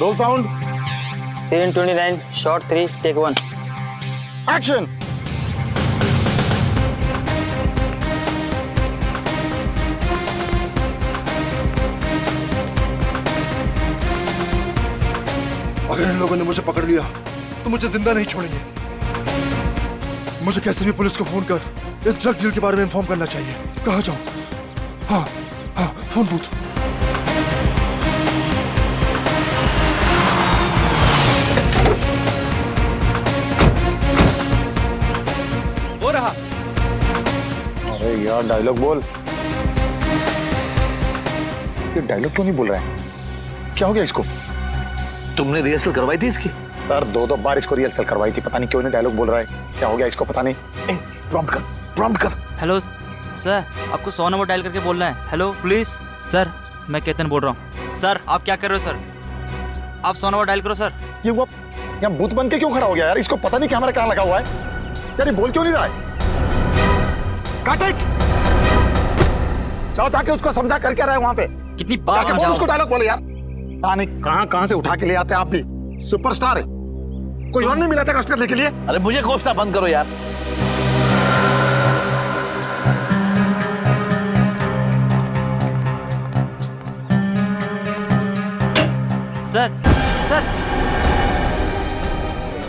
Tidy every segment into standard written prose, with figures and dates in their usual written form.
Role sound. Scene 29, shot 3, take 1. Action. अगर इन लोगों ने मुझे पकड़ लिया तो मुझे जिंदा नहीं छोड़ेंगे। मुझे कैसे भी पुलिस को फोन कर इस ड्रग डील के बारे में इन्फॉर्म करना चाहिए। कहाँ जाऊं? हाँ हाँ, फोन बूथ। हो रहा। अरे यार डायलॉग बोल। ये डायलॉग क्यों नहीं बोल रहा है? क्या हो गया इसको? तुमने रिहर्सल करवाई थी इसकी? सर दो बार इसको रिहर्सल करवाई थी, पता नहीं क्यों नहीं डायलॉग बोल रहा है। क्या हो गया इसको पता नहीं। प्रॉम्प्ट कर। हेलो सर, आपको 100 नंबर डायल करके बोलना है। Hello police. सर मैं केतन बोल रहा हूँ। सर आप क्या कर रहे हो? सर आप 100 नंबर डायल करो सर। ये वो यहाँ भूत बन के क्यों खड़ा हो गया यार? इसको पता नहीं कैमरा कहाँ लगा हुआ है यार। ये बोल क्यों नहीं रहा है? Cut it! जाओ जाके उसको समझा कर क्या रहा है वहाँ पे। कितनी बार जाके बोल समझाओ? उसको डायलॉग बोले यार। कहाँ से उठा के ले आते हैं आप भी। सुपरस्टार है, कोई और नहीं मिला था कष्ट करने के लिए। अरे मुझे कोसना बंद करो यार। सर सर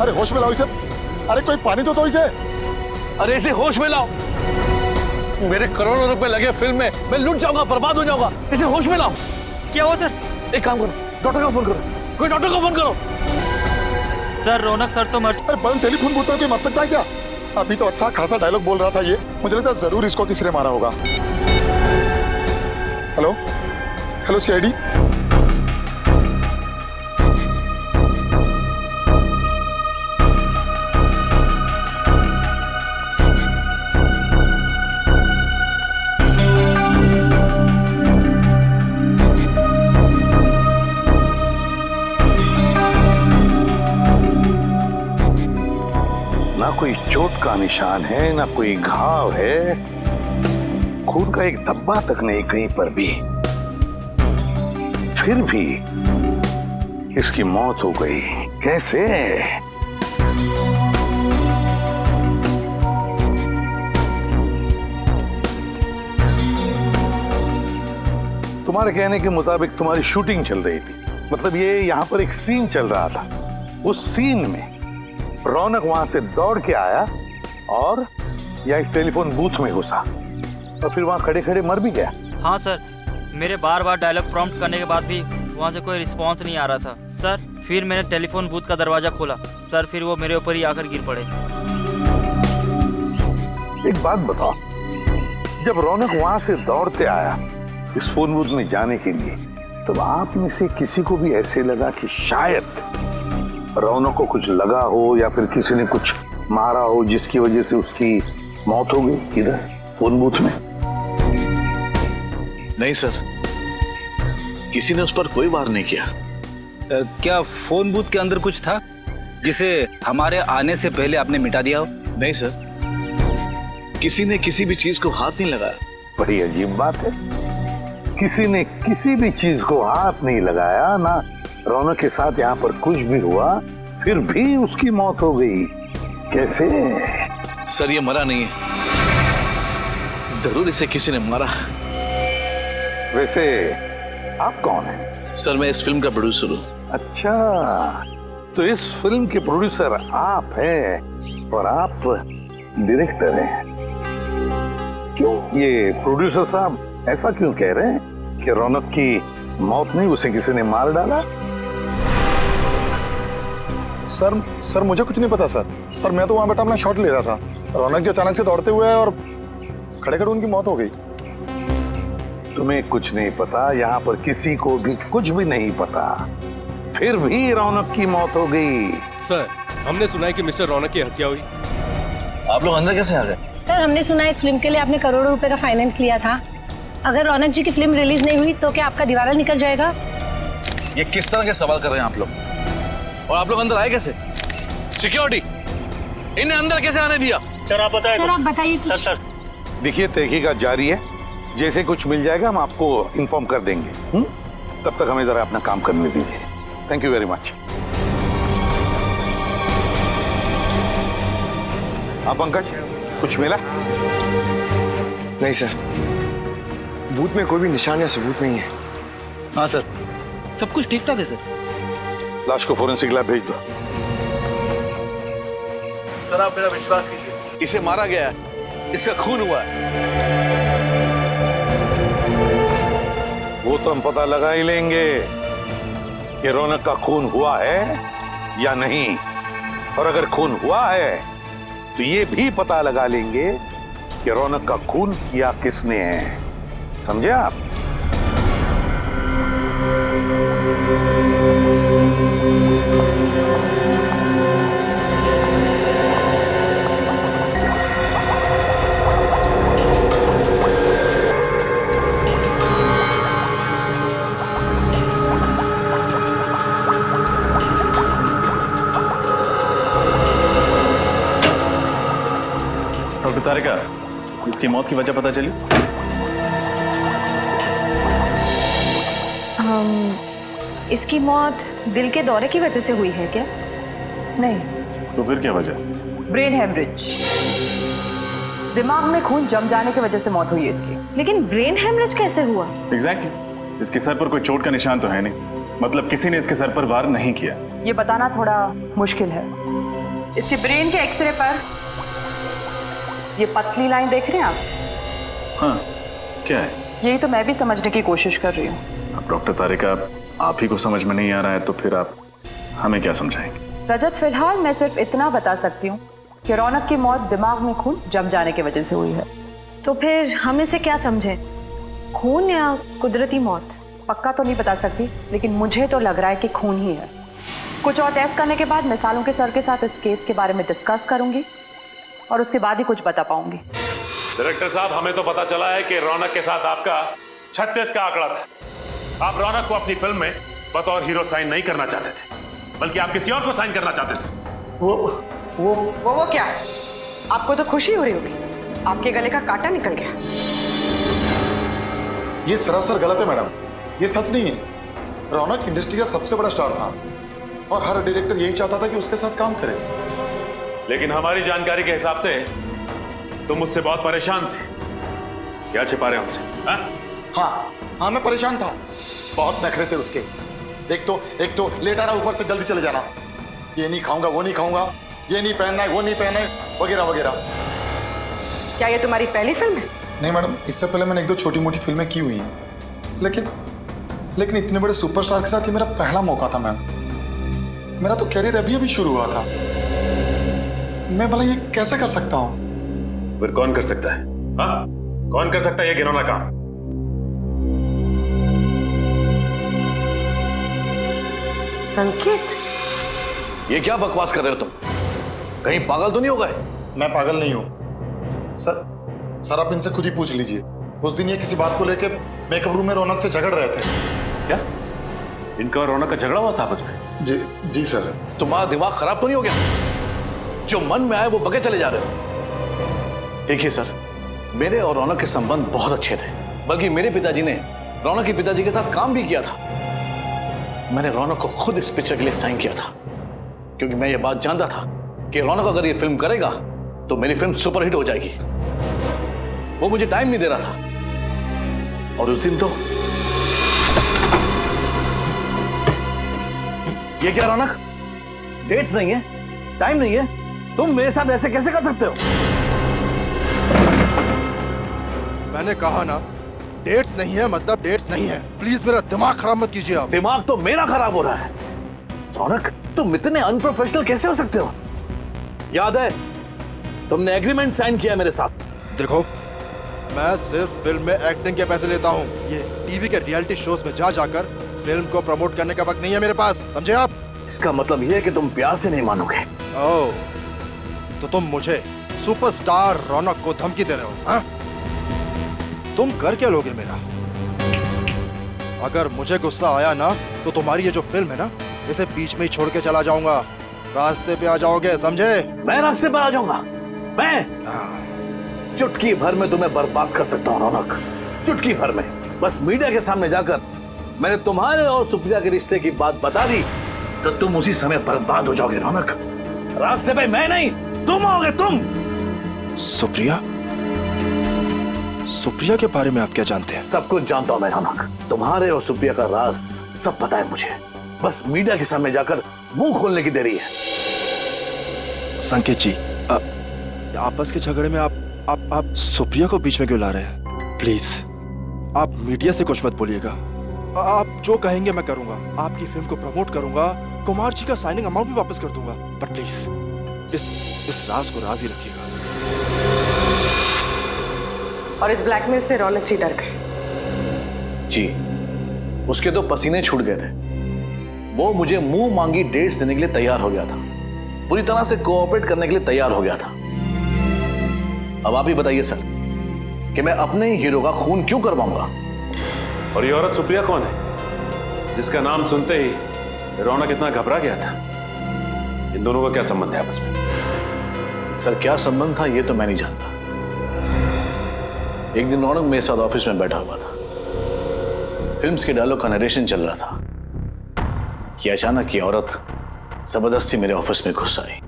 अरे होश में लाओ इसे। अरे कोई पानी तो दो इसे। अरे इसे होश में लाओ। मेरे करोड़ों रुपए लगे फिल्म में, मैं लूट जाऊंगा, बर्बाद हो जाऊंगा। इसे होश में लाओ। क्या हुआ सर? एक काम करो, डॉक्टर को फोन करो। कोई डॉक्टर को फोन करो। सर रौनक सर तो मर। अरे बल टेलीफोन बोलते हो कि मर सकता है क्या? अभी तो अच्छा खासा डायलॉग बोल रहा था ये। मुझे लगता है जरूर इसको किसी ने मारा होगा। Hello hello CID. ना कोई चोट का निशान है, ना कोई घाव है, खून का एक धब्बा तक नहीं कहीं पर भी। फिर भी इसकी मौत हो गई। कैसे? तुम्हारे कहने के मुताबिक तुम्हारी शूटिंग चल रही थी, मतलब ये यहाँ पर एक सीन चल रहा था। उस सीन में रौनक वहां से दौड़ के आया और या इस टेलीफोन बूथ में घुसा और फिर वहां खड़े खड़े मर भी गया। हाँ सर, मेरे बार बार डायलॉग प्रॉम्प्ट करने के बाद भी वहाँ से कोई रिस्पांस नहीं आ रहा था सर। फिर मैंने टेलीफोन बूथ का दरवाजा खोला सर, फिर वो मेरे ऊपर ही आकर गिर पड़े। एक बात बताओ, जब रौनक वहां से दौड़ते आया इस फोन बूथ में जाने के लिए, तो आप में से किसी को भी ऐसे लगा कि शायद रौनक को कुछ लगा हो या फिर किसी ने कुछ मारा हो जिसकी वजह से उसकी मौत हो गई इधर फोन बूथ में? नहीं सर, किसी ने उस पर कोई वार नहीं किया। क्या फोन बूथ के अंदर कुछ था जिसे हमारे आने से पहले आपने मिटा दिया हो? नहीं सर, किसी ने किसी भी चीज को हाथ नहीं लगाया। बड़ी अजीब बात है, किसी ने किसी भी चीज को हाथ नहीं लगाया, ना रौनक के साथ यहाँ पर कुछ भी हुआ, फिर भी उसकी मौत हो गई। कैसे? सर ये मरा नहीं है, जरूर इसे किसी ने मारा। वैसे आप कौन हैं? सर मैं इस फिल्म का प्रोड्यूसर हूँ। अच्छा, तो इस फिल्म के प्रोड्यूसर आप हैं और आप डायरेक्टर हैं। क्यों ये प्रोड्यूसर साहब ऐसा क्यों कह रहे हैं कि रौनक की मौत नहीं, उसे किसी ने मार डाला? सर मुझे कुछ नहीं पता सर मैं तो वहां बैठा अपना शॉट ले रहा था। रौनक जी अचानक से दौड़ते हुए और खड़े खड़े उनकी मौत हो गई। तुम्हें कुछ नहीं पता, यहाँ पर किसी को भी कुछ भी नहीं पता, फिर भी रौनक की मौत हो गई। सर हमने सुना है कि मिस्टर रौनक की हत्या हुई। आप लोग अंदर कैसे आ गए? सर हमने सुना है इस फिल्म के लिए आपने करोड़ों रुपए का फाइनेंस लिया था। अगर रौनक जी की फिल्म रिलीज नहीं हुई तो क्या आपका दिवाला निकल जाएगा? ये किस तरह के सवाल कर रहे हैं आप लोग? और आप लोग अंदर आए कैसे? सिक्योरिटी, इन्हें अंदर कैसे आने दिया? सर आप बताइए। सर देखिए तहकीकात जारी है, जैसे कुछ मिल जाएगा हम आपको इन्फॉर्म कर देंगे। तब तक हमें जरा अपना काम करने दीजिए। Thank you very much. आप पंकज, कुछ मिला? नहीं सर, बूथ में कोई भी निशान या सबूत नहीं है। हाँ सर, सब कुछ ठीक ठाक है सर। लाश को फोरेंसिक लैब भेज दो। सर आप मेरा विश्वास कीजिए, इसे मारा गया है, इसका खून हुआ है। वो तो हम पता लगा ही लेंगे कि रौनक का खून हुआ है या नहीं, और अगर खून हुआ है तो ये भी पता लगा लेंगे कि रौनक का खून किया किसने है। समझे आप? डॉक्टर तारिका, इसकी मौत की वजह पता चली? इसकी मौत दिल के दौरे की वजह से हुई है क्या? नहीं। तो फिर क्या वजह? ब्रेन हेमरेज, दिमाग में खून जम जाने की वजह से मौत हुई है इसकी। लेकिन ब्रेन हेमरेज कैसे हुआ? एग्जैक्टली, इसके सर पर कोई चोट का निशान तो है नहीं, मतलब किसी ने इसके सर पर वार नहीं किया। ये बताना थोड़ा मुश्किल है। इसके ब्रेन के एक्सरे पर ये पतली लाइन देख रहे हैं आप? हाँ, क्या है? यही तो मैं भी समझने की कोशिश कर रही हूँ। अब डॉक्टर तारिका, आप ही को समझ में नहीं आ रहा है तो फिर आप हमें क्या समझाएंगे? रजत, फिलहाल मैं सिर्फ इतना बता सकती हूँ कि रौनक की मौत दिमाग में खून जम जाने की वजह से हुई है। तो फिर हम इसे क्या समझे, खून या कुदरती मौत? पक्का तो नहीं बता सकती, लेकिन मुझे तो लग रहा है कि खून ही है। कुछ और टेस्ट करने के बाद मैं सालों के सर के साथ इस केस के बारे में डिस्कस करूंगी और उसके बाद ही कुछ बता पाऊंगी। डायरेक्टर साहब, हमें तो पता चला है कि रौनक के साथ आपका 36 का आंकड़ा था। आप रौनक को अपनी फिल्म में बतौर हीरो साइन नहीं करना चाहते थे, बल्कि आप किसी और को साइन करना चाहते थे। वो क्या? आपको तो खुशी हो रही होगी, आपके गले का कांटा निकल गया। ये सरासर गलत है मैडम, ये सच नहीं है। रौनक इंडस्ट्री का सबसे बड़ा स्टार था और हर डायरेक्टर यही चाहता था कि उसके साथ काम करे। लेकिन हमारी जानकारी के हिसाब से तुम मुझसे बहुत परेशान थे। क्या छिपा रहे हमसे? हाँ, मैं परेशान था। बहुत नखरे थे उसके। एक तो लेट आ रहा, ऊपर से जल्दी चले जाना, ये नहीं खाऊंगा, वो नहीं खाऊंगा, ये नहीं पहनना है, वो नहीं पहनना है, वगैरह वगैरह। क्या ये तुम्हारी पहली फिल्म है? नहीं मैडम, इससे पहले मैंने 1-2 छोटी मोटी फिल्में की हुई हैं, लेकिन इतने बड़े सुपरस्टार के साथ ये मेरा पहला मौका था मैम। मेरा तो कैरियर अभी शुरू हुआ था। मैं भला ये कैसे कर सकता हूँ? फिर कौन कर सकता है? हाँ, कौन कर सकता है ये घिनौना काम? संकेत, ये क्या बकवास कर रहे हो तुम? कहीं पागल तो नहीं हो गए? मैं पागल नहीं हूँ सर, आप इनसे खुद ही पूछ लीजिए। उस दिन ये किसी बात को लेके मेकअप रूम में रौनक से झगड़ रहे थे। क्या इनका और रौनक का झगड़ा हुआ था आपस में? जी सर। तुम्हारा दिमाग खराब तो नहीं हो गया? जो मन में आए वो बगे चले जा रहे हो। देखिए सर, मेरे और रौनक के संबंध बहुत अच्छे थे, बल्कि मेरे पिताजी ने रौनक के पिताजी के साथ काम भी किया था। मैंने रौनक को खुद इस पिक्चर के लिए साइन किया था, क्योंकि मैं ये बात जानता था कि रौनक अगर ये फिल्म करेगा तो मेरी फिल्म सुपरहिट हो जाएगी। वो मुझे टाइम नहीं दे रहा था, और उस दिन तो ये क्या रौनक, डेट्स नहीं है, टाइम नहीं है, तुम मेरे साथ ऐसे कैसे कर सकते हो? मैंने कहा ना, डेट्स नहीं है मतलब डेट्स नहीं है। प्लीज मेरा दिमाग खराब मत कीजिए आप। दिमाग तो मेरा खराब हो रहा है। रौनक, तुम इतने अनप्रोफेशनल कैसे हो सकते हो? याद है तुमने एग्रीमेंट साइन किया मेरे साथ। देखो, मैं सिर्फ फिल्म में एक्टिंग के पैसे लेता हूँ। ये टीवी के रियलिटी शोज में जाकर फिल्म को प्रमोट करने का वक्त नहीं है मेरे पास, समझे आप? इसका मतलब यह है कि तुम प्यार से नहीं मानोगे। ओह, तो तुम मुझे सुपरस्टार रौनक को धमकी दे रहे हो? हाँ? तुम कर क्या लोगे मेरा? अगर मुझे गुस्सा आया ना तो तुम्हारी ये जो फिल्म है ना, इसे बीच में ही छोड़ के चला जाऊंगा। रास्ते पे आ जाओगे, समझे? मैं रास्ते पर आ जाऊंगा? मैं चुटकी भर में तुम्हें बर्बाद कर सकता हूँ रौनक, चुटकी भर में। बस मीडिया के सामने जाकर मैंने तुम्हारे और सुप्रिया के रिश्ते की बात बता दी तो तुम उसी समय बर्बाद हो जाओगे रौनक। रास्ते पे मैं नहीं, तुम आओगे, तुम। सुप्रिया? सुप्रिया के बारे में आप क्या जानते हैं? सब कुछ जानता हूं मैं रौनक। तुम्हारे और सुप्रिया का राज सब पता है मुझे। बस मीडिया के सामने जाकर मुंह खोलने की देरी है। संकेत जी, आपस के झगड़े में आप सुप्रिया को बीच में क्यों ला रहे हैं? प्लीज आप मीडिया से कुछ मत बोलिएगा। आप जो कहेंगे मैं करूंगा। आपकी फिल्म को प्रमोट करूंगा, कुमार जी का साइनिंग अमाउंट भी वापस कर दूंगा। बट प्लीज इस राज को राज ही रखिएगा। और इस ब्लैकमेल से रौनक जी डर गए। जी, उसके तो पसीने छूट गए थे। वो मुझे मुंह मांगी डेट्स देने के लिए तैयार हो गया था, पूरी तरह से कोऑपरेट करने के लिए तैयार हो गया था। अब आप ही बताइए सर कि मैं अपने ही हीरो का खून क्यों करवाऊंगा? और ये औरत सुप्रिया कौन है जिसका नाम सुनते ही रौनक इतना घबरा गया था? इन दोनों का क्या संबंध है आपस में? सर क्या संबंध था ये तो मैं नहीं जानता। एक दिन रौनक मेरे साथ ऑफिस में बैठा हुआ था, फिल्म्स के डायलॉग का नरेशन चल रहा था कि अचानक ये औरत जबरदस्ती मेरे ऑफिस में घुस आई।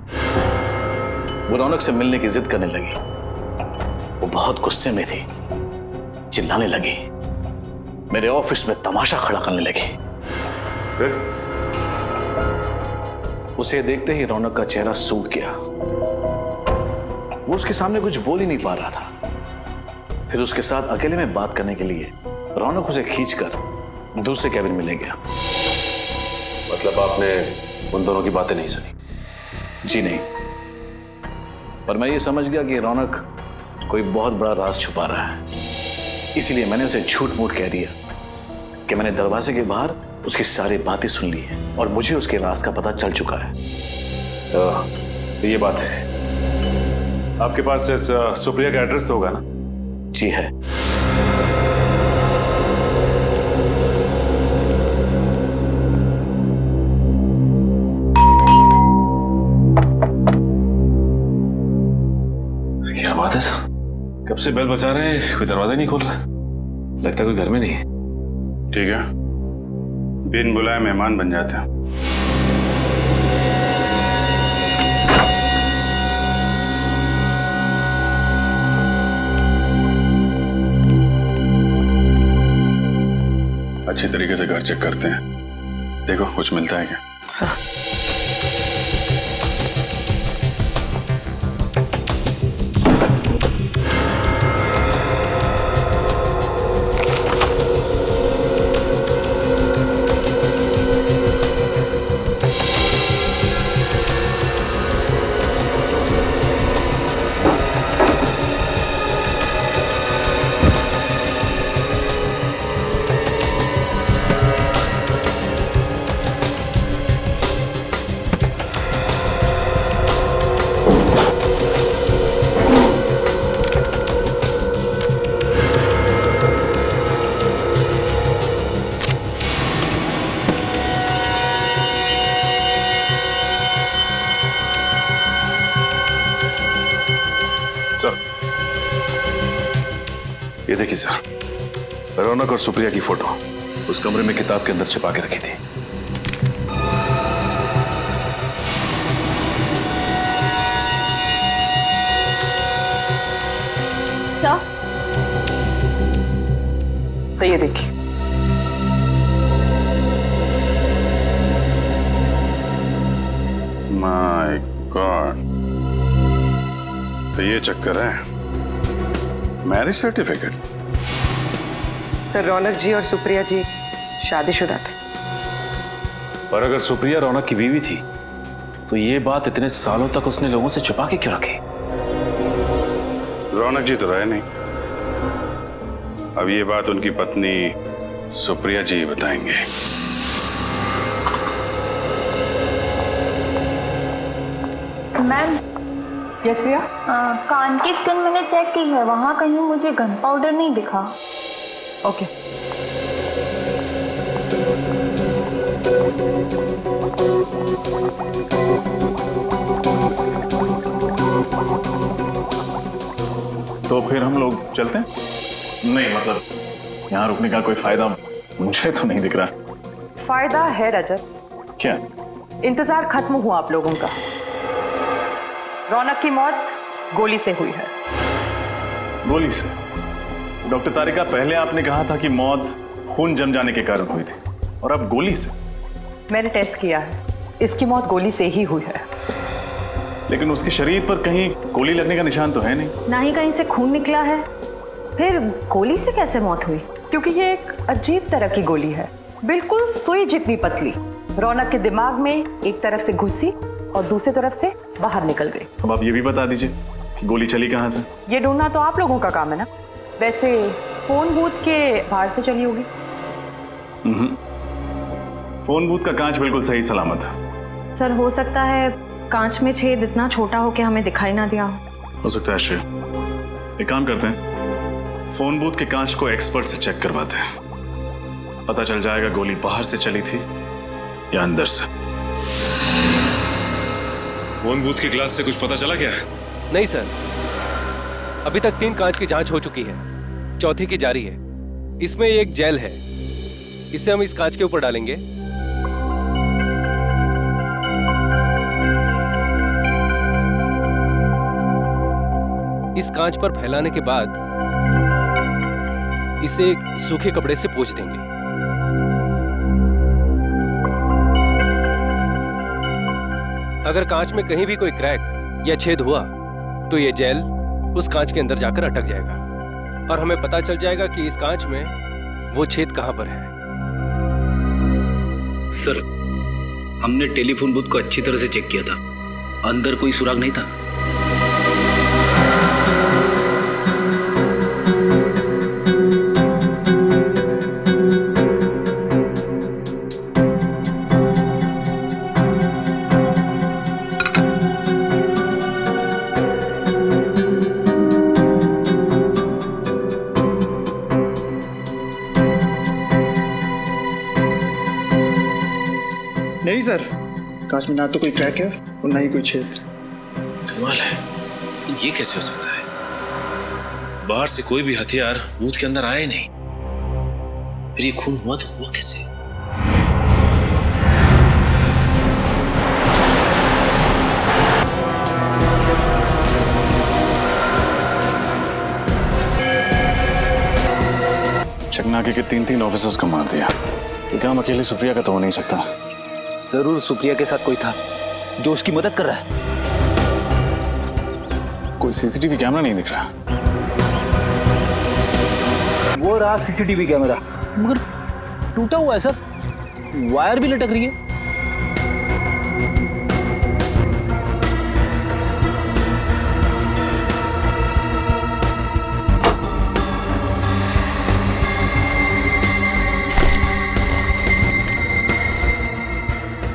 वो रौनक से मिलने की जिद करने लगी। वो बहुत गुस्से में थी, चिल्लाने लगी, मेरे ऑफिस में तमाशा खड़ा करने लगी। फिर उसे देखते ही रौनक का चेहरा सूख गया। वो उसके सामने कुछ बोल ही नहीं पा रहा था। फिर उसके साथ अकेले में बात करने के लिए रौनक उसे खींचकर दूसरे कैबिन में ले गया। मतलब आपने उन दोनों की बातें नहीं सुनी? जी नहीं, पर मैं ये समझ गया कि रौनक कोई बहुत बड़ा राज छुपा रहा है। इसीलिए मैंने उसे झूठ मूठ कह दिया कि मैंने दरवाजे के बाहर उसकी सारी बातें सुन ली हैं और मुझे उसके राज का पता चल चुका है। तो ये बात है। आपके पास इस सुप्रिया का एड्रेस तो होगा ना? जी है। क्या बात है सर, कब से बेल बजा रहे हैं, कोई दरवाजा नहीं खोल रहा। लगता है कोई घर में नहीं है। ठीक है, बिन बुलाए मेहमान बन जाते हैं। अच्छी तरीके से घर चेक करते हैं, देखो कुछ मिलता है क्या? ये देखिए सर, रौनक और सुप्रिया की फोटो उस कमरे में किताब के अंदर छिपा के रखी थी। सही है, देखिए। माय गॉड, तो ये चक्कर है। Marriage certificate? सर रौनक जी और सुप्रिया जी शादीशुदा थे। और अगर सुप्रिया रौनक की बीवी थी तो ये बात इतने सालों तक उसने लोगों से छुपा के क्यों रखी? रौनक जी तो रहे नहीं, अब ये बात उनकी पत्नी सुप्रिया जी बताएंगे। मैम। यस प्रिया। कान की स्किन मैंने चेक की है, वहाँ कहीं मुझे गन पाउडर नहीं दिखा। ओके। तो फिर हम लोग चलते हैं? नहीं, मतलब यहाँ रुकने का कोई फायदा मुझे तो नहीं दिख रहा। फायदा है रजत, क्या? इंतजार खत्म हुआ आप लोगों का। रौनक की मौत गोली से हुई है। गोली से? डॉक्टर तारिका, पहले आपने कहा था कि मौत खून जम जाने के कारण हुई थी, और अब गोली से? मैंने टेस्ट किया है, इसकी मौत गोली से ही हुई है। लेकिन उसके शरीर पर कहीं गोली लगने का निशान तो है नहीं। ना ही कहीं से खून निकला है, फिर गोली से कैसे मौत हुई? क्योंकि ये एक अजीब तरह की गोली है, बिल्कुल सुई जितनी पतली। रौनक के दिमाग में एक तरफ से घुसी और दूसरी तरफ से बाहर निकल गई। अब आप ये भी बता दीजिए कि गोली चली कहाँ से? ये ढूंढना तो आप लोगों का काम है ना। वैसे फोन बूथ के बाहर से चली होगी। फोन बूथ का कांच बिल्कुल सही सलामत है। सर, हो सकता है कांच में छेद इतना छोटा हो कि हमें दिखाई ना दिया हो सकता है। श्रेय, एक काम करते हैं, फोन बूथ के कांच को एक्सपर्ट से चेक करवाते हैं। पता चल जाएगा गोली बाहर से चली थी या अंदर से। फोन बूथ की क्लास से कुछ पता चला क्या? नहीं सर, अभी तक 3 कांच की जांच हो चुकी है, चौथी की जारी है। इसमें एक जेल है, इसे हम इस कांच के ऊपर डालेंगे। इस कांच पर फैलाने के बाद इसे एक सूखे कपड़े से पोंछ देंगे। अगर कांच में कहीं भी कोई क्रैक या छेद हुआ तो ये जेल उस कांच के अंदर जाकर अटक जाएगा और हमें पता चल जाएगा कि इस कांच में वो छेद कहां पर है। सर, हमने टेलीफोन बूथ को अच्छी तरह से चेक किया था, अंदर कोई सुराग नहीं था। नहीं सर, कांच में ना तो कोई क्रैक है और ना ही कोई छेद। कमाल है, ये कैसे हो सकता है? बाहर से कोई भी हथियार बूथ के अंदर आया ही नहीं, फिर ये खून हुआ तो हुआ कैसे? चकनाके के 3 ऑफिसर्स को मार दिया। ये काम अकेले सुप्रिया का तो हो नहीं सकता। जरूर सुप्रिया के साथ कोई था जो उसकी मदद कर रहा है। कोई सीसीटीवी कैमरा नहीं दिख रहा। वो रहा सीसीटीवी कैमरा, मगर टूटा हुआ है सर, वायर भी लटक रही है।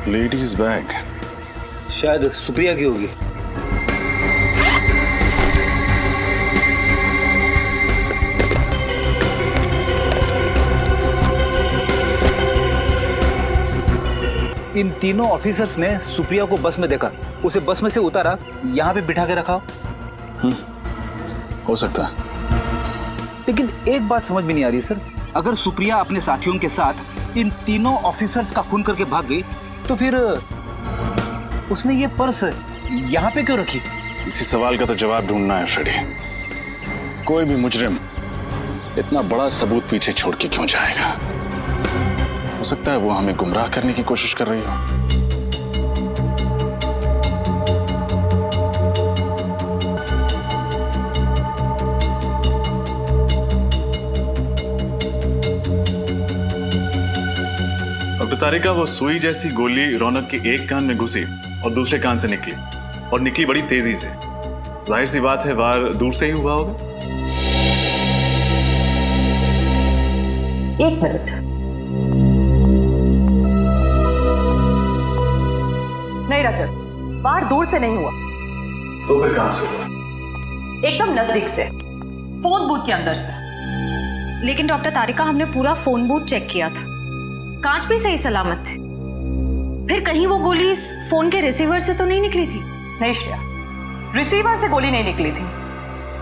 लेडीज बैग, शायद सुप्रिया की होगी। इन तीनों ऑफिसर्स ने सुप्रिया को बस में देखा, उसे बस में से उतारा, यहाँ पे बिठा के रखा। हो सकता है। लेकिन एक बात समझ में नहीं आ रही सर, अगर सुप्रिया अपने साथियों के साथ इन तीनों ऑफिसर्स का खून करके भाग गई तो फिर उसने ये पर्स यहाँ पे क्यों रखी? इसी सवाल का तो जवाब ढूंढना है फ्रेडी। कोई भी मुजरिम इतना बड़ा सबूत पीछे छोड़ के क्यों जाएगा? हो सकता है वो हमें गुमराह करने की कोशिश कर रही हो। डॉक्टर तारिका, वो सुई जैसी गोली रौनक के एक कान में घुसी और दूसरे कान से निकली, और निकली बड़ी तेजी से। जाहिर सी बात है वार दूर से ही हुआ होगा। एक मिनट, नहीं रजत, वार दूर से नहीं हुआ। तो फिर कहां से हुआ? एकदम नजदीक से, फोन बूथ के अंदर से। लेकिन डॉक्टर तारिका, हमने पूरा फोन बूथ चेक किया था, कांच भी सही सलामत थे। फिर कहीं वो गोली इस फोन के रिसीवर से तो नहीं निकली थी? नहीं श्रेया, रिसीवर से गोली नहीं निकली थी,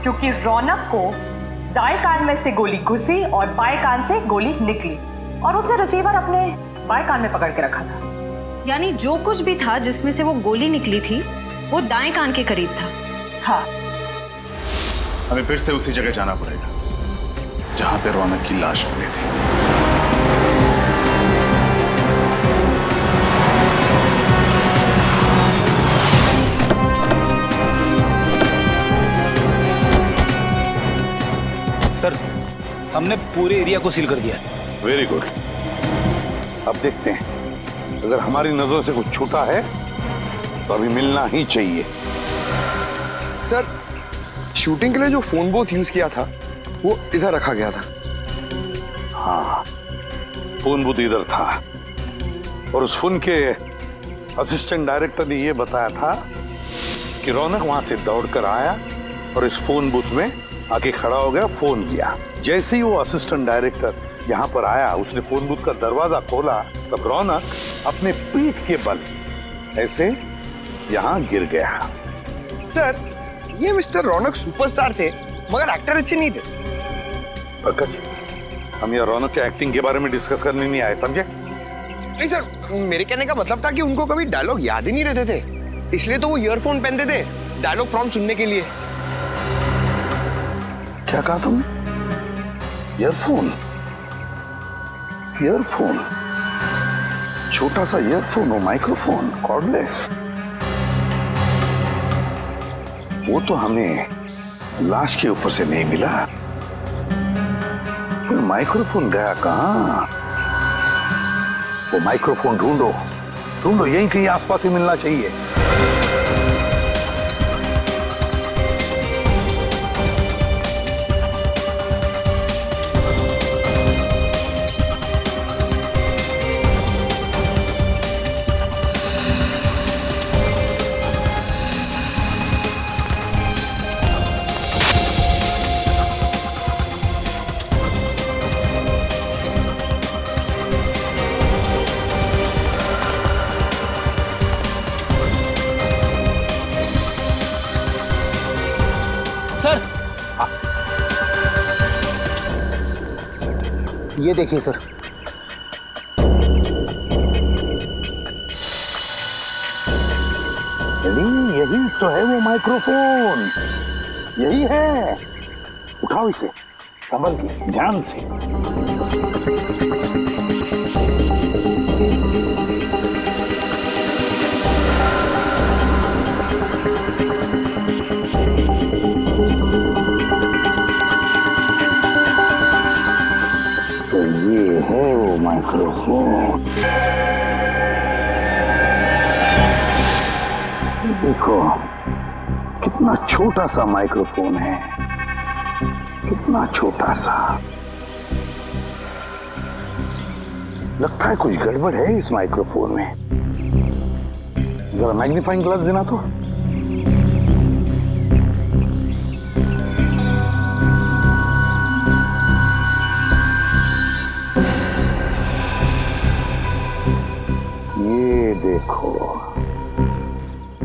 क्योंकि रौनक को दाएं कान में से गोली घुसी और बाएं कान से गोली निकली। और उसने रिसीवर अपने बाएं कान में पकड़ के रखा था। यानी जो कुछ भी था जिसमें से वो गोली निकली थी वो दाएं कान के करीब था। हाँ। हमें फिर से उसी जगह जाना पड़ेगा जहां पे रौनक की लाश मिली थी। सर, हमने पूरे एरिया को सील कर दिया है। Very good. अब देखते हैं, अगर हमारी नजरों से कुछ छूटा है तो अभी मिलना ही चाहिए। सर, शूटिंग के लिए जो फोन बूथ यूज किया था वो इधर रखा गया था। हाँ, फोन बूथ इधर था और उस फोन के असिस्टेंट डायरेक्टर ने यह बताया था कि रौनक वहां से दौड़कर आया और इस फोन बूथ में आके खड़ा हो गया, फोन किया। जैसे ही वो असिस्टेंट डायरेक्टर यहाँ पर आया, उसने फोन बूथ का दरवाजा खोला, तब रौनक अपने पीठ के बल ऐसे यहाँ गिर गया। सर, ये मिस्टर रौनक सुपरस्टार थे मगर एक्टर अच्छे नहीं थे। पंकज, हम यहाँ रौनक के एक्टिंग के बारे में डिस्कस करने नहीं आए, समझे? नहीं सर, मेरे कहने का मतलब था कि उनको कभी डायलॉग याद ही नहीं रहते थे, इसलिए तो वो ईयरफोन पहनते थे डायलॉग प्रॉम्प्ट सुनने के लिए। क्या कहा तुमने? ईयरफोन? ईयरफोन? छोटा सा ईयरफोन हो, माइक्रोफोन, कॉर्डलेस। वो तो हमें लाश के ऊपर से नहीं मिला, फिर माइक्रोफोन गया कहां? वो माइक्रोफोन ढूंढो, ढूंढो, यहीं कहीं आसपास ही मिलना चाहिए। ये देखिए सर। यही तो है वो माइक्रोफोन, यही है। उठाओ इसे, संभल के, ध्यान से। तो ये है वो माइक्रोफोन। देखो कितना छोटा सा माइक्रोफोन है, कितना छोटा सा। लगता है कुछ गड़बड़ है इस माइक्रोफोन में। जरा मैग्नीफाइंग ग्लास देना तो। ये देखो,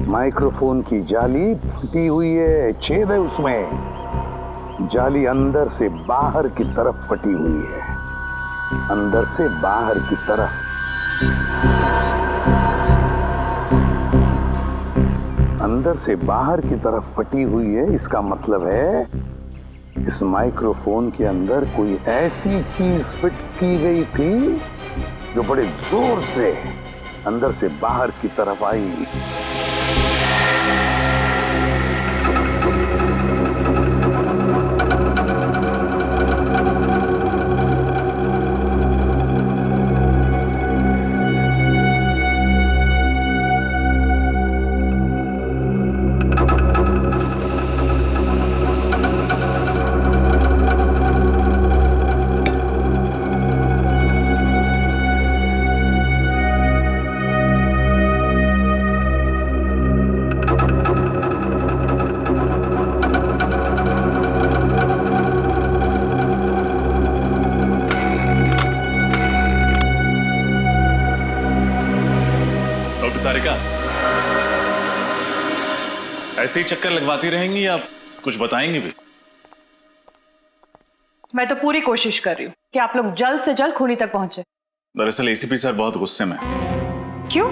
माइक्रोफोन की जाली फटी हुई है, छेद है उसमें। जाली अंदर से बाहर की तरफ फटी हुई है, अंदर से बाहर की तरफ। अंदर से बाहर की तरफ फटी हुई है, इसका मतलब है इस माइक्रोफोन के अंदर कोई ऐसी चीज फिट की गई थी जो बड़े जोर से अंदर से बाहर की तरफ आई। तारिका, ऐसे ही चक्कर लगवाती रहेंगी या कुछ बताएंगी भी? मैं तो पूरी कोशिश कर रही हूँ कि आप लोग जल्द से जल्द खूनी तक पहुंचे। दरअसल एसीपी सर बहुत गुस्से में। क्यों?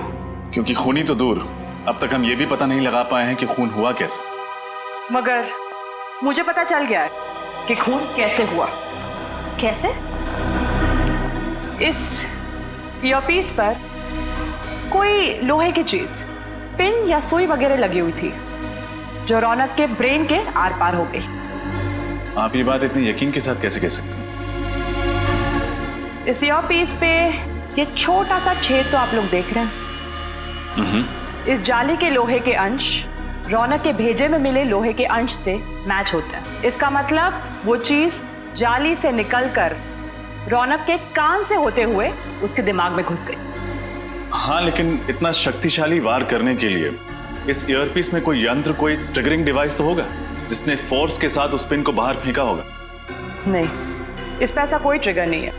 क्योंकि खूनी तो दूर, अब तक हम ये भी पता नहीं लगा पाए हैं कि खून हुआ कैसे। मगर मुझे पता चल गया है कि खून कैसे हुआ। कैसे? इस ईयरपीस पर कोई लोहे की चीज, पिन या सुई वगैरह लगी हुई थी जो रौनक के ब्रेन के आर पार हो गई। आप ये बात इतने यकीन के साथ कैसे कह सकते हैं? इस ईयरपीस पे ये छोटा सा छेद तो आप लोग देख रहे हैं। इस जाली के लोहे के अंश रौनक के भेजे में मिले लोहे के अंश से मैच होता है। इसका मतलब वो चीज जाली से निकलकर रौनक के कान से होते हुए उसके दिमाग में घुस गई। हाँ, लेकिन इतना शक्तिशाली वार करने के लिए इस ईयरपीस में कोई यंत्र, कोई ट्रिगरिंग डिवाइस तो होगा जिसने फोर्स के साथ उस पिन को बाहर फेंका होगा। नहीं, इस पे ऐसा कोई ट्रिगर नहीं है।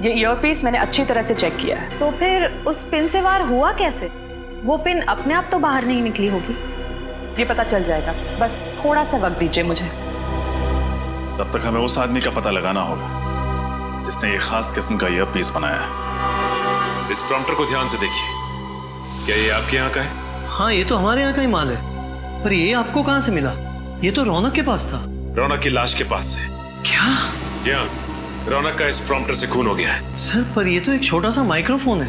ये ईयरपीस मैंने अच्छी तरह से चेक किया है। तो फिर उस पिन से वार हुआ कैसे? वो पिन अपने आप तो बाहर नहीं निकली होगी। ये पता चल जाएगा, बस थोड़ा सा वक्त दीजिए मुझे। तब तक हमें उस आदमी का पता लगाना होगा जिसने ये खास किस्म का ईयरपीस बनाया है। इस प्रॉम्प्टर को ध्यान से देखिए। क्या ये आपके यहाँ का है? हाँ, ये तो हमारे यहाँ का ही माल है। पर ये आपको कहाँ से मिला? ये तो रौनक के पास था। रौनक की लाश के पास से। क्या? जी हाँ, रौनक का इस प्रॉम्प्टर से खून हो गया है। सर, पर ये तो एक छोटा सा माइक्रोफोन है।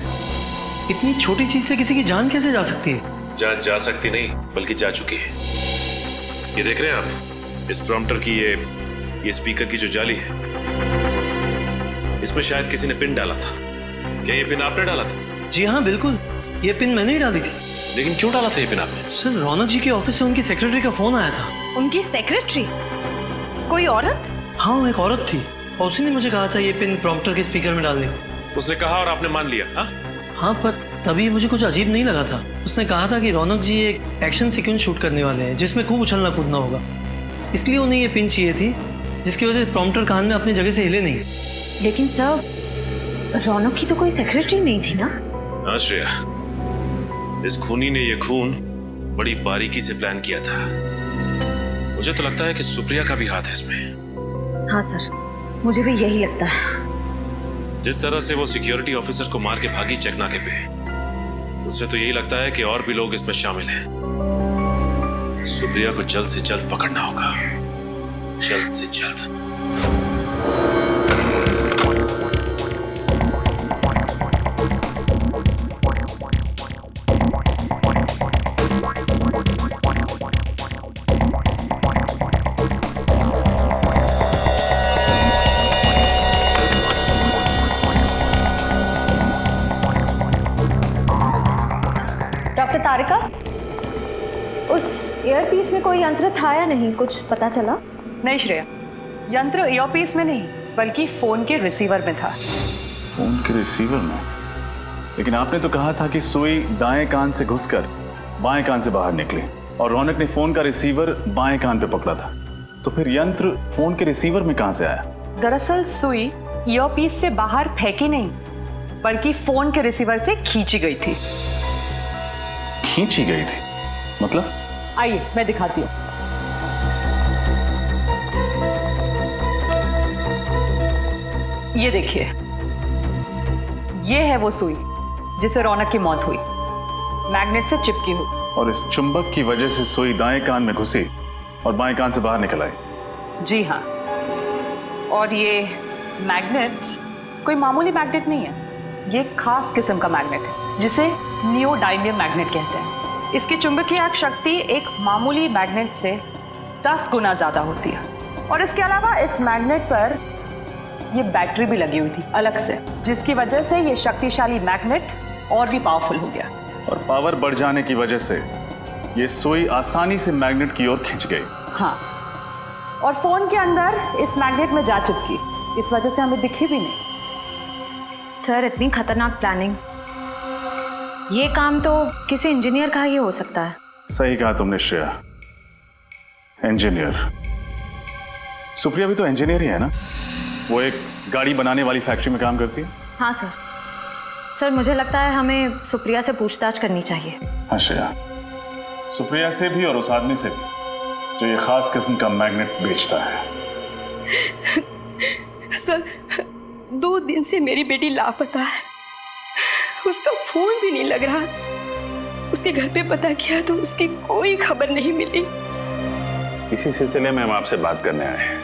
इतनी छोटी चीज से किसी की जान कैसे जा सकती है? जान जा सकती नहीं, बल्कि जा चुकी है। ये देख रहे हैं आप, इस प्रॉम्प्टर की ये स्पीकर की जो जाली है, इसमें शायद किसी ने पिन डाला था। क्या ये पिन आपने डाला था? जी हाँ, बिल्कुल, ये पिन मैंने ही डाली थी। लेकिन क्यों डाला था ये पिन आपने? सर, रौनक जी के ऑफिस से उनकी सेक्रेटरी का फोन आया था। उनकी सेक्रेटरी? कोई औरत? हाँ, वो एक औरत थी और उसी ने मुझे कहा था ये पिन प्रॉम्प्टर के स्पीकर में डालने को। उसने कहा और आपने मान लिया? हाँ, पर तभी मुझे कुछ अजीब नहीं लगा था। उसने कहा था कि रौनक जी एक एक्शन सीक्वेंस शूट करने वाले हैं जिसमें खूब उछलना कूदना होगा, इसलिए उन्हें ये पिन चाहिए थी, जिसकी वजह से प्रॉम्प्टर कान में अपनी जगह से हिले नहीं। लेकिन सर, रौनक की तो कोई सेक्रेटरी नहीं थी ना? हाँ श्रेया, इस खूनी ने ये खून बड़ी बारीकी से प्लान किया था। मुझे तो लगता है कि सुप्रिया का भी हाथ है इसमें। हाँ सर, मुझे भी यही लगता है। जिस तरह से वो सिक्योरिटी ऑफिसर को मार के भागी चेक नाके पे, उससे तो यही लगता है कि और भी लोग इसमें शामिल हैं। सुप्रिया को जल्द से जल्द पकड़ना होगा, जल्द से जल्द। डॉक्टर तारिका, उस ईयरपीस में कोई यंत्र था या नहीं, कुछ पता चला? नहीं श्रेया, यंत्र ईयरपीस में नहीं बल्कि फोन के रिसीवर में था। फोन के रिसीवर में? लेकिन आपने तो कहा था कि सुई दाएं कान से घुसकर बाएं कान से बाहर निकली और रौनक ने फोन का रिसीवर बाएं कान पे पकड़ा था। तो फिर यंत्र फोन के रिसीवर में कहां से आया? दरअसल सुई ईयरपीस से बाहर फेंकी नहीं बल्कि फोन के रिसीवर से खींची गई थी। खींची गई थी मतलब? आइए मैं दिखाती हूँ। ये देखिए, ये है वो सुई जिसे रौनक की मौत हुई, मैग्नेट से चिपकी हुई। और इस चुंबक की वजह से सुई दाएं कान में घुसी और बाएं कान से बाहर निकल आई। जी हाँ, और ये मैग्नेट कोई मामूली मैग्नेट नहीं है, ये एक खास किस्म का मैग्नेट है जिसे नियोडायमियम मैग्नेट कहते हैं। इसकी चुंबकीय शक्ति एक मामूली मैग्नेट से 10 गुना ज्यादा होती है। और इसके अलावा इस मैग्नेट पर ये बैटरी भी लगी हुई थी अलग से, जिसकी वजह से ये शक्तिशाली मैग्नेट और भी पावरफुल हो गया। और पावर बढ़ जाने की वजह से ये सुई आसानी से मैग्नेट की ओर खिंच गई। हाँ, और फोन के अंदर इस मैग्नेट में जा चिपकी, इस वजह से हमें दिखी भी नहीं। सर, इतनी खतरनाक प्लानिंग, ये काम तो किसी इंजीनियर का ही हो सकता है। सही कहा तुमने श्रेया, इंजीनियर। सुप्रिया भी तो इंजीनियर ही है ना? वो एक गाड़ी बनाने वाली फैक्ट्री में काम करती है। हाँ सर। सर, मुझे लगता है हमें सुप्रिया से पूछताछ करनी चाहिए। हाँ श्रेया, सुप्रिया से भी और उस आदमी से भी जो ये खास किस्म का मैग्नेट बेचता है। सर 2 दिन से मेरी बेटी लापता है, उसका फोन भी नहीं लग रहा। उसके घर पे पता किया तो उसकी कोई खबर नहीं मिली। इसी सिलसिले में हम आपसे बात करने आए हैं।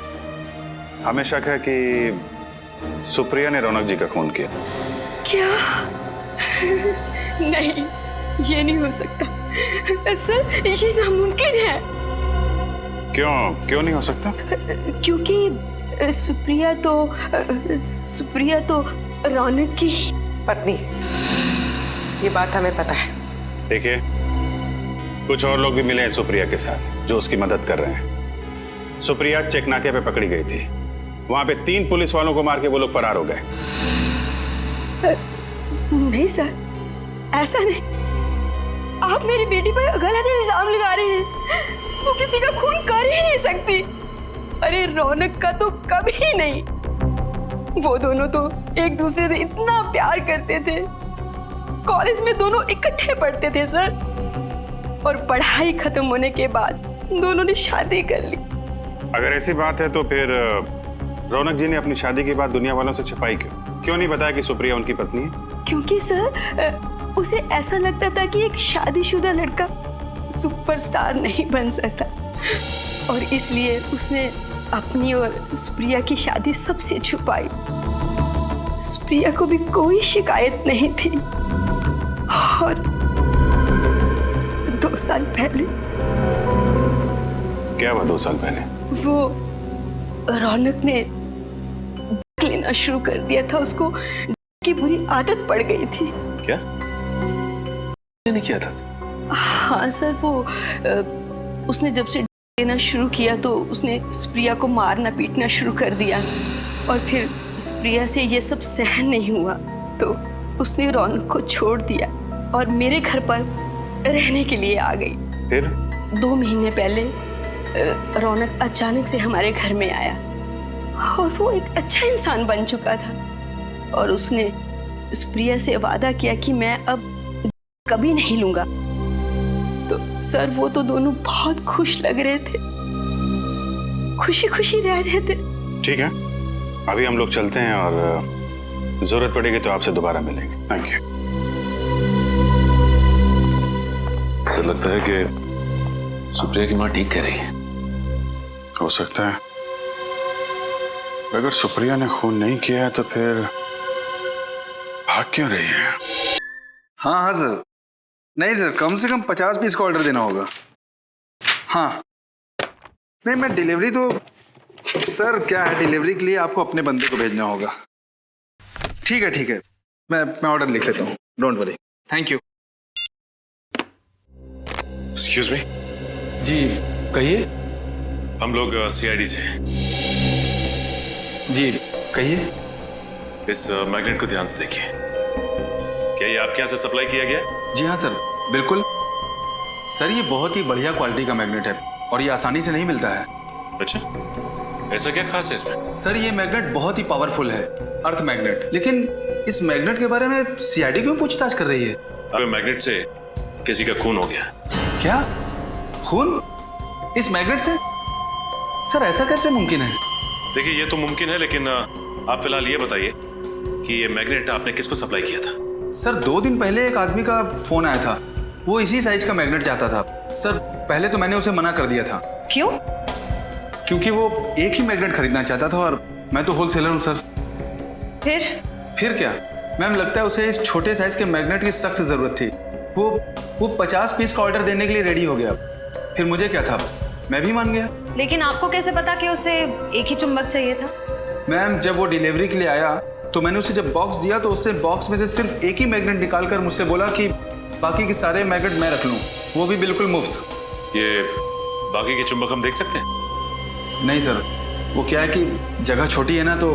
हमें शक है कि सुप्रिया ने रौनक जी का खून किया। क्या? नहीं, ये नहीं हो सकता सर, ये नामुमकिन है। क्यों नहीं हो सकता? क्योंकि सुप्रिया तो रौनक की पत्नी, ये बात हमें पता है। देखिए, कुछ और लोग भी मिले हैं सुप्रिया के साथ जो उसकी मदद कर रहे हैं। सुप्रिया चेक नाके पे पकड़ी गई थी, वहां पे 3 पुलिस वालों को मार के वो लोग फरार हो गए। नहीं सर, ऐसा नहीं। आप मेरी बेटी पर गलत इल्जाम लगा रहे हैं। वो किसी का खून कर ही नहीं सकती। अरे रौनक का तो कभी नहीं। वो दोनों तो एक दूसरे से इतना प्यार करते थे। कॉलेज में दोनों इकट्ठे पढ़ते थे सर, और पढ़ाई खत्म होने के बाद दोनों ने शादी कर ली। अगर ऐसी बात है तो फिर रौनक जी ने अपनी शादी की बात दुनिया वालों से छिपाई क्यों नहीं बताया कि सुप्रिया उनकी पत्नी है? क्योंकि सर उसे ऐसा लगता था कि एक शादीशुदा लड़का सुपरस्टार नहीं बन सकता, और इसलिए उसने अपनी और सुप्रिया की शादी सबसे छुपाई। सुप्रिया को भी कोई शिकायत नहीं थी। और 2 साल पहले। क्या हुआ 2 साल पहले? वो रौनक ने लेना शुरू कर दिया था। उसको की बुरी आदत पड़ गई थी। क्या? नहीं किया था? हाँ सर, वो उसने जब से लेना शुरू किया तो उसने सुप्रिया को मारना पीटना शुरू कर दिया, और फिर सुप्रिया से ये सब सहन नहीं हुआ तो उसने रौनक को छोड़ दिया और मेरे घर पर रहने के लिए आ गई। फिर 2 महीने पहले रौनक अचानक से हमारे घर में आया, और वो एक अच्छा इंसान बन चुका था, और उसने सुप्रिया से वादा किया कि मैं अब कभी नहीं लूंगा। तो सर वो तो दोनों बहुत खुश लग रहे थे, खुशी खुशी रह रहे थे। ठीक है, अभी हम लोग चलते हैं और जरूरत पड़ेगी तो आपसे दोबारा मिलेंगे। Thank you. ऐसा लगता है कि सुप्रिया की माँ ठीक कह रही है। हो सकता है। अगर सुप्रिया ने खून नहीं किया है तो फिर भाग क्यों रही है? हाँ सर। नहीं सर, कम से कम 50 पीस का ऑर्डर देना होगा। हाँ नहीं, मैं डिलीवरी तो सर क्या है, डिलीवरी के लिए आपको अपने बंदे को भेजना होगा। ठीक है, मैं ऑर्डर लिख लेता हूँ, don't worry. Thank you. Excuse me. जी कहिए। हम लोग सीआईडी से। जी कहिए। इस मैग्नेट को ध्यान से देखिए। क्या ये आपके यहाँ से सप्लाई किया गया? जी हाँ सर, बिल्कुल। सर ये बहुत ही बढ़िया क्वालिटी का मैग्नेट है और ये आसानी से नहीं मिलता है। अच्छा, ऐसा क्या खास है इसमें? सर ये मैग्नेट बहुत ही पावरफुल है, अर्थ मैग्नेट। लेकिन इस मैग्नेट के बारे में सीआईडी क्यों पूछताछ कर रही है? अब मैग्नेट से किसी का खून हो गया। क्या? खून इस मैग्नेट से? सर ऐसा कैसे मुमकिन है? देखिए ये तो मुमकिन है, लेकिन आप फिलहाल ये बताइए कि ये मैग्नेट आपने किसको सप्लाई किया था? सर 2 दिन पहले एक आदमी का फोन आया था, वो इसी साइज का मैग्नेट चाहता था। सर पहले तो मैंने उसे मना कर दिया था। क्यों? क्योंकि वो एक ही मैग्नेट खरीदना चाहता था और मैं तो होलसेलर हूँ सर। फिर क्या मैम, लगता है उसे इस छोटे साइज के मैग्नेट की सख्त जरूरत थी। वो 50 पीस का ऑर्डर देने के लिए रेडी हो गया। फिर मुझे क्या था, मैं भी मान गया। लेकिन आपको कैसे पता कि उसे एक ही चुंबक चाहिए था? मैम जब वो डिलीवरी के लिए आया तो मैंने उसे जब बॉक्स दिया तो उससे बॉक्स में से सिर्फ एक ही मैग्नेट निकालकर मुझसे बोला कि बाकी के सारे मैग्नेट मैं रख लूं, वो भी बिल्कुल मुफ्त। ये बाकी के चुंबक हम देख सकते हैं? नहीं सर, वो क्या है कि जगह छोटी है ना, तो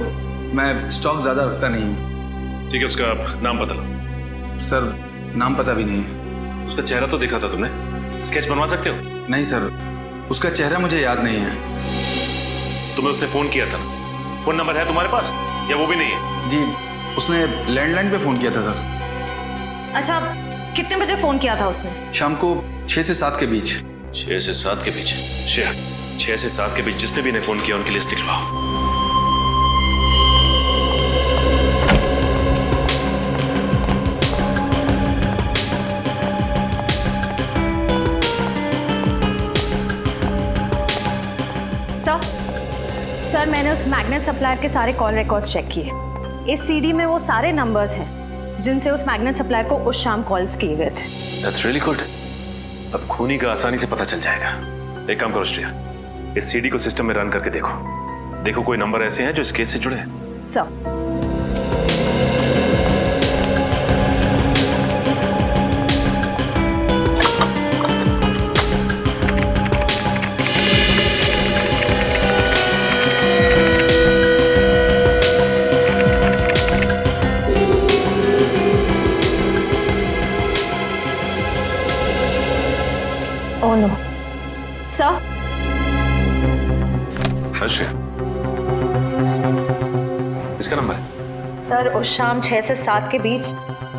मैं स्टॉक ज्यादा रखता नहीं हूँ। ठीक है, उसका नाम पता लो। सर नाम पता भी नहीं है। उसका चेहरा तो देखा था तुमने, स्केच बनवा सकते हो? नहीं सर, उसका चेहरा मुझे याद नहीं है। तुम्हें उसने फोन किया था, फोन नंबर है तुम्हारे पास या वो भी नहीं है? जी उसने लैंडलाइन पे फोन किया था सर। अच्छा, कितने बजे फोन किया था उसने? शाम को 6 से 7 के बीच। 6 से 7 के बीच? 6 से 7 के बीच जिसने भी ने फोन किया उनकी लिस्ट लिखवाओ। सर मैंने उस मैग्नेट सप्लायर के सारे कॉल रिकॉर्ड्स चेक किए। इस सीडी में वो सारे नंबर्स हैं जिनसे उस मैग्नेट सप्लायर को उस शाम कॉल्स किए गए थे। That's really good. अब खूनी का आसानी से पता चल जाएगा। एक काम करो श्रेया, इस सीडी को सिस्टम में रन करके देखो कोई नंबर ऐसे हैं जो इस केस से जुड़े हैं। सर इसका नंबर है? सर उस शाम 6 से 7 के बीच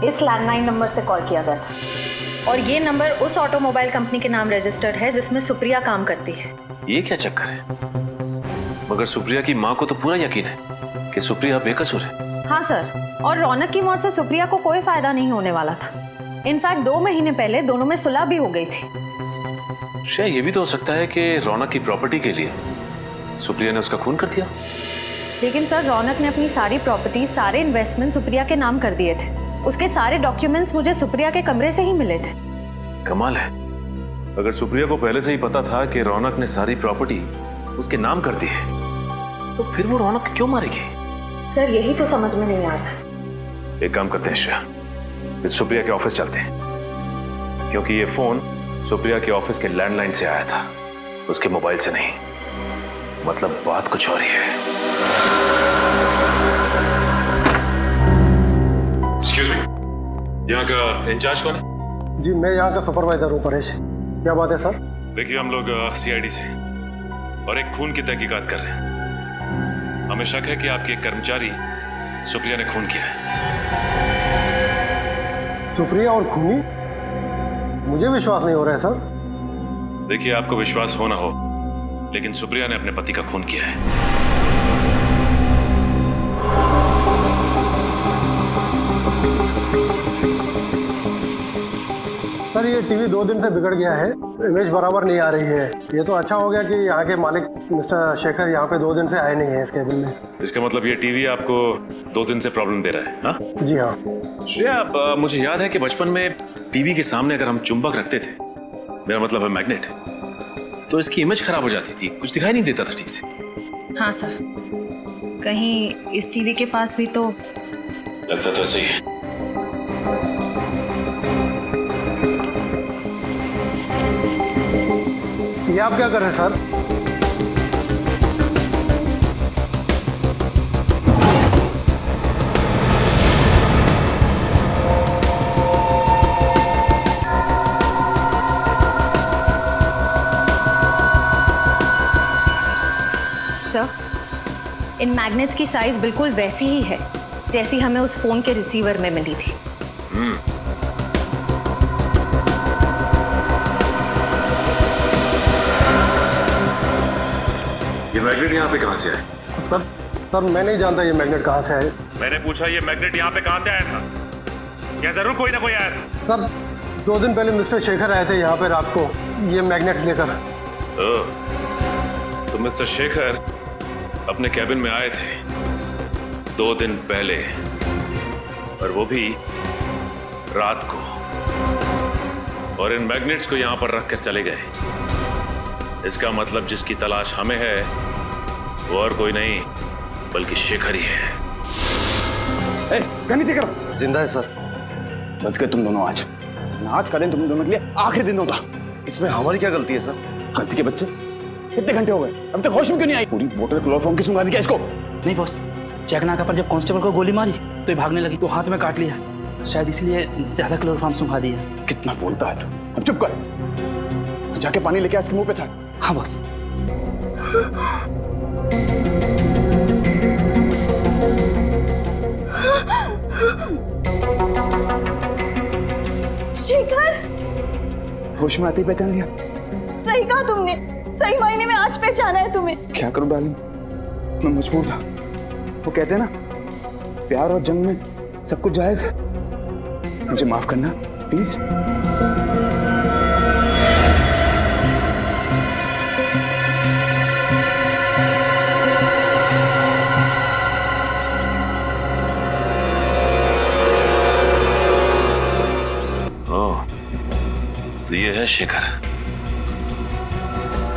इस लैंडलाइन नंबर से कॉल किया गया था और ये नंबर उस ऑटोमोबाइल कंपनी के नाम रजिस्टर्ड है जिसमें सुप्रिया काम करती है। ये क्या चक्कर है? मगर सुप्रिया की माँ को तो पूरा यकीन है कि सुप्रिया बेकसूर है। हाँ सर, और रौनक की मौत से सुप्रिया को कोई फायदा नहीं होने वाला था। इनफैक्ट 2 महीने पहले दोनों में सुलह भी हो गई थी। शायद ये भी तो हो सकता है कि रौनक की प्रॉपर्टी के लिए सुप्रिया ने उसका खून कर दिया। लेकिन सर रौनक ने अपनी सारी प्रॉपर्टी, सारे इन्वेस्टमेंट सुप्रिया के नाम कर दिए थे। उसके सारे डॉक्यूमेंट्स मुझे सुप्रिया के कमरे से ही मिले थे। कमाल है, अगर सुप्रिया को पहले से ही पता था कि रौनक ने सारी प्रॉपर्टी उसके नाम कर दी है तो फिर वो रौनक क्यों मारेगी? सर यही तो समझ में नहीं आ रहा। एक काम करते हैं श्रेया, इस सुप्रिया के ऑफिस चलते हैं, क्योंकि ये फोन सुप्रिया के ऑफिस के लैंडलाइन से आया था, उसके मोबाइल से नहीं। मतलब बात कुछ और ही है। एक्सक्यूज मी, यहाँ का इंचार्ज कौन है? जी मैं यहाँ का सुपरवाइजर हूँ, परेश। क्या बात है सर? देखिए हम लोग सीआईडी से और एक खून की तहकीकात कर रहे हैं। हमें शक है कि आपकी एक कर्मचारी सुप्रिया ने खून किया है। सुप्रिया और खूनी? मुझे विश्वास नहीं हो रहा है सर। देखिए आपको विश्वास हो ना हो, लेकिन सुप्रिया ने अपने पति का खून किया है। सर ये टीवी 2 दिन से बिगड़ गया है, इमेज बराबर नहीं आ रही है। ये तो अच्छा हो गया कि यहाँ के मालिक मिस्टर शेखर यहाँ पे 2 दिन से आए नहीं है इस केबिन में। इसका मतलब ये टीवी आपको 2 दिन से प्रॉब्लम दे रहा है? हाँ जी हाँ। श्रेया, मुझे याद है कि बचपन में टीवी के सामने अगर हम चुंबक रखते थे, मेरा मतलब है मैग्नेट, तो इसकी इमेज खराब हो जाती थी, कुछ दिखाई नहीं देता था ठीक से। हाँ सर, कहीं इस टीवी के पास भी तो लगता तो ऐसे ही है। ये आप क्या कर रहे हैं सर? सर, इन मैग्नेट्स की साइज बिल्कुल वैसी ही है जैसी हमें उस फोन के रिसीवर में मिली थी। ये मैग्नेट यहाँ पे कहाँ से आया? सर मैं नहीं जानता ये मैग्नेट कहाँ से आया। मैंने पूछा ये मैग्नेट यहाँ पे कहाँ से आया था? क्या जरूर कोई ना कोई आया था? सर 2 दिन पहले मिस्टर शेखर आए थे यहाँ पे रात को ये मैग्नेट्स लेकर। तो मिस्टर शेखर अपने कैबिन में आए थे 2 दिन पहले, और वो भी रात को, और इन मैग्नेट्स को यहाँ पर रखकर चले गए। इसका मतलब जिसकी तलाश हमें है वो और कोई नहीं बल्कि शेखर ही है। नीचे करो। जिंदा है सर। बच गए तुम दोनों आज। आज का दिन तुम दोनों के लिए आखिरी दिन होगा। इसमें हमारी क्या गलती है सर? गलती के बच्चे, कितने घंटे हो गए अभी तक होश में क्यों नहीं आई? पूरी बोतल क्लोरोफॉर्म की सुंघा दी क्या इसको? नहीं बॉस, चेकनाका पर जब कांस्टेबल को गोली मारी तो ये भागने लगी तो हाथ में काट लिया, शायद इसलिए ज्यादा क्लोरोफॉर्म सुंघा दिया। कितना बोलता है तू? अब चुप कर, जाके पानी लेके इसके मुंह पे छाड़। हाँ बॉस। शेखर, होश में आते ही पहचान लिया। सही कहा तुमने, सही मायने में आज पहचाना है तुम्हें। क्या करूं डार्लिंग, मैं मजबूर था। वो कहते हैं ना, प्यार और जंग में सब कुछ जायज है। मुझे माफ करना प्लीज।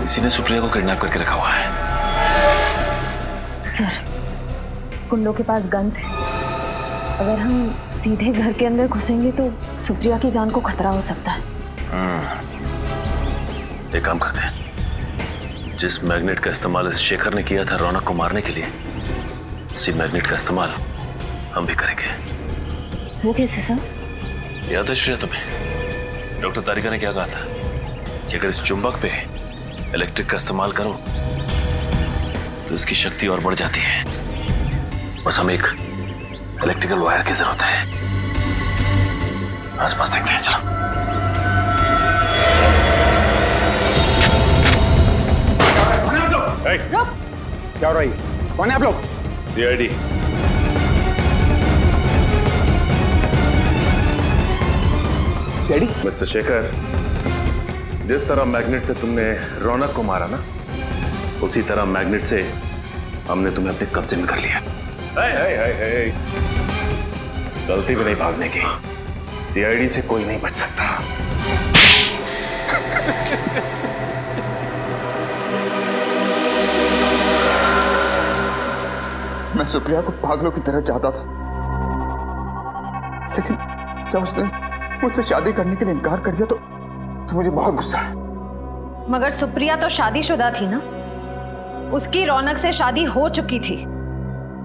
किसी ने सुप्रिया को किडनैप करके रखा हुआ है। सर, कुंडों के पास गन्स हैं। अगर हम सीधे घर के अंदर घुसेंगे तो सुप्रिया की जान को खतरा हो सकता है। एक काम करते हैं, जिस मैग्नेट का इस्तेमाल इस शेखर ने किया था रौनक को मारने के लिए, उसी मैग्नेट का इस्तेमाल हम भी करेंगे। वो कैसे सर? याद है श्रेया तुम्हें डॉक्टर तारिका ने क्या कहा था कि अगर इस चुंबक पे इलेक्ट्रिक का इस्तेमाल करो तो इसकी शक्ति और बढ़ जाती है। बस हमें एक इलेक्ट्रिकल वायर की जरूरत है। आसपास देखते हैं, चलो। क्या हो रही? कौन है आप लोग? सीआईडी। सीआईडी? मिस्टर शेखर, जिस तरह मैग्नेट से तुमने रौनक को मारा ना, उसी तरह मैग्नेट से हमने तुम्हें अपने कब्जे में कर लिया। गलती भी नहीं भागने की। सीआईडी से कोई नहीं बच सकता। मैं सुप्रिया को पागलों की तरह चाहता था, लेकिन जब उसने मुझसे शादी करने के लिए इनकार कर दिया तो मुझे बहुत गुस्सा है। मगर सुप्रिया तो शादीशुदा थी ना, उसकी रौनक से शादी हो चुकी थी।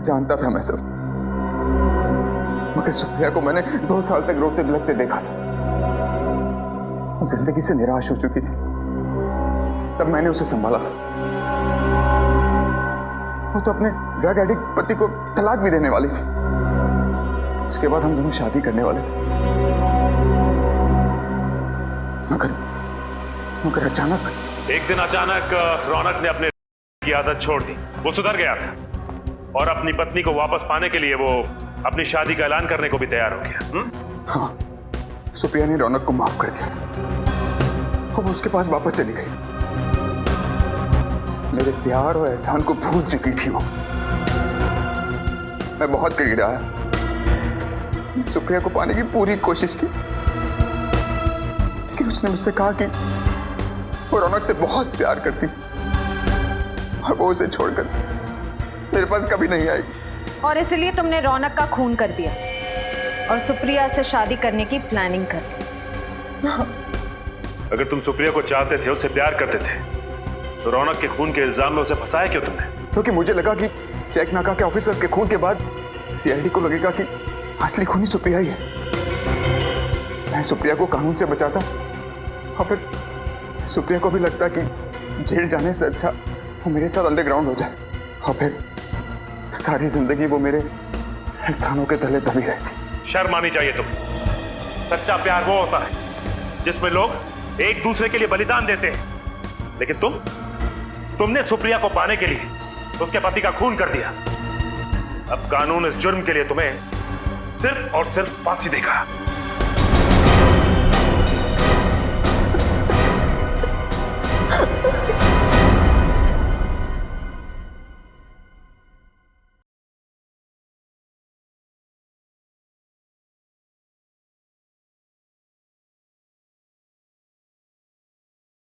जानता था मैं सब, मगर सुप्रिया को मैंने 2 साल तक रोते बिलखते देखा था। वो जिंदगी से निराश हो चुकी थी। तब मैंने उसे संभाला था। वो तो अपने ड्रग एडिक्ट पति को तलाक भी देने वाली थी। उसके बाद हम दोनों शादी करने वाले थे, मगर अचानक एक दिन अचानक रौनक ने अपने की आदत छोड़ दी। वो सुधर गया था और अपनी पत्नी को वापस पाने के लिए वो अपनी शादी का ऐलान करने को भी तैयार हो गया। हाँ, सुप्रिया ने रौनक को माफ कर दिया था और वो उसके पास वापस चली गई। मेरे प्यार और एहसान को भूल चुकी थी वो। मैं बहुत करीब आया, सुप्रिया को पाने की पूरी कोशिश की, लेकिन उसने मुझसे कहा कि वो रौनक से बहुत प्यार करती और वो उसे छोड़कर मेरे पास कभी नहीं आएगी। और इसलिए तुमने रौनक का खून कर दिया और सुप्रिया से शादी करने की प्लानिंग कर ली। अगर तुम सुप्रिया को चाहते थे, उससे प्यार करते थे, तो रौनक के खून के इल्जाम में उसे फंसाया क्यों तुमने? क्योंकि मुझे लगा कि चेक नाका के ऑफिसर्स के खून के बाद सीआईडी को लगेगा कि असली खूनी सुप्रिया ही है। मैं सुप्रिया को कानून से बचाता और फिर सुप्रिया को भी लगता कि जेल जाने से अच्छा वो मेरे साथ अंडरग्राउंड हो जाए और फिर सारी जिंदगी वो मेरे एहसानों के तले दबी रहती। शर्म आनी चाहिए तुम्हें। सच्चा प्यार वो होता है जिसमें लोग एक दूसरे के लिए बलिदान देते हैं, लेकिन तुमने सुप्रिया को पाने के लिए उसके पति का खून कर दिया। अब कानून इस जुर्म के लिए तुम्हें सिर्फ और सिर्फ फांसी देगा।